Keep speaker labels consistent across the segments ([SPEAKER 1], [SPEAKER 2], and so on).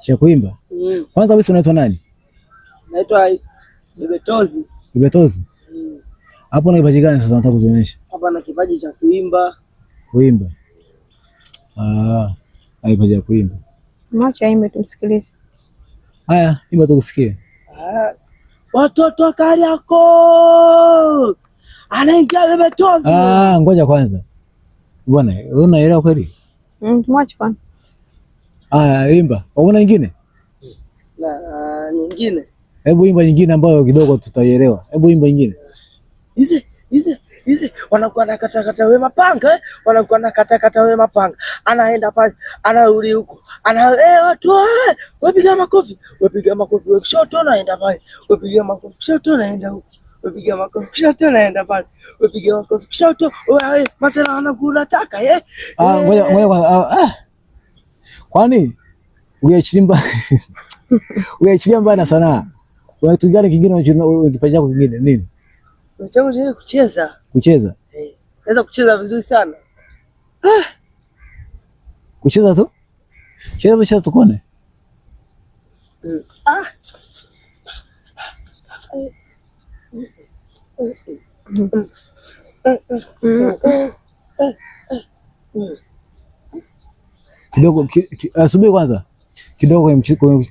[SPEAKER 1] Cha kuimba? Kwanza wewe unaitwa nani?
[SPEAKER 2] Naitwa Bebetozi.
[SPEAKER 1] Bebetozi? Hapo una kipaji gani sasa unataka kujionyesha?
[SPEAKER 2] Hapa na kipaji cha kuimba.
[SPEAKER 1] Kuimba. Kipaji cha kuimba.
[SPEAKER 3] Mwacha aimbe tumsikilize.
[SPEAKER 1] Haya, imba tukusikie.
[SPEAKER 2] Watoto wa Kariakoo. Anaingia Bebetozi.
[SPEAKER 1] Ngoja kwanza. Bwana, wewe unaelewa kweli?
[SPEAKER 3] Mwacha kwanza.
[SPEAKER 1] Imba. Unaona nyingine?
[SPEAKER 2] Na nyingine.
[SPEAKER 1] Hebu imba nyingine ambayo kidogo tutaielewa. Hebu imba nyingine.
[SPEAKER 2] Hizi wanakuwa na kata wema panga, wanakuwa na kata wema panga. Anaenda pale, anarudi huko. Watu wapiga makofi, wewe kushoto naenda pale. Wepiga makofi kushoto naenda huko. Wepiga makofi kushoto naenda pale. Wepiga makofi kushoto. Wewe masela wanakula taka
[SPEAKER 1] Ngoja. Kwani uiachilia mbali na sanaa. Una kitu gani kingine kipaji chako kingine nini?
[SPEAKER 2] Changu ni kucheza.
[SPEAKER 1] Kucheza?
[SPEAKER 2] Naweza kucheza vizuri sana.
[SPEAKER 1] Kucheza tu? Cheza tukone. Kidogo subiri kwanza. Kidogo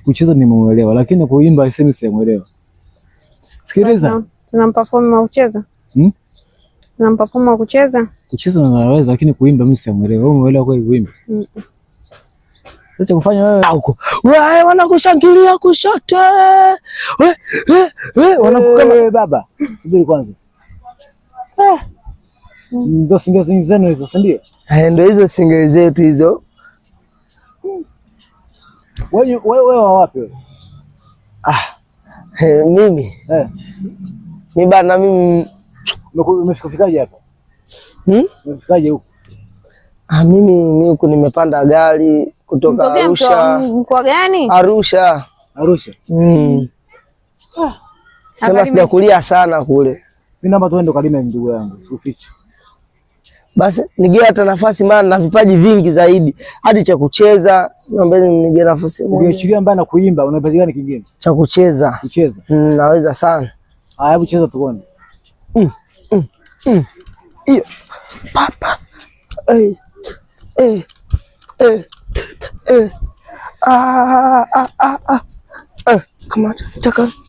[SPEAKER 1] kucheza nimemuelewa, lakini kuimba sema simuelewa. Sikiliza.
[SPEAKER 3] Tunamperform wa kucheza? Tunamperform wa kucheza?
[SPEAKER 1] Kucheza naweza, lakini kuimba mimi simuelewa. Wewe umeelewa kwa kuimba? Sasa kufanya wewe huko.
[SPEAKER 2] Wewe wanakushangilia kushoto.
[SPEAKER 1] Wanakukama baba. Subiri kwanza. Ndio single zenu hizo, ndio?
[SPEAKER 2] Ndio hizo single zetu hizo.
[SPEAKER 1] Wewe wapi wewe?
[SPEAKER 2] Mimi. Mimi bana
[SPEAKER 1] umefikaje hapa? Umefikaje huko?
[SPEAKER 2] Mimi huko nimepanda gari kutoka Arusha.
[SPEAKER 3] Mkoa gani?
[SPEAKER 2] Arusha. Sema sijakulia sana kule.
[SPEAKER 1] Mimi naomba tuende kalime ndugu yangu, usifiche.
[SPEAKER 2] Basi nige hata nafasi, maana na vipaji vingi zaidi hadi cha kucheza. Naomba nige nafasi moja.
[SPEAKER 1] Ukiachilia mbali na kuimba, una kipaji gani kingine?
[SPEAKER 2] Cha kucheza.
[SPEAKER 1] Kucheza?
[SPEAKER 2] Naweza sana.
[SPEAKER 1] Hebu cheza tuone.
[SPEAKER 2] Hiyo. Papa. Kama taka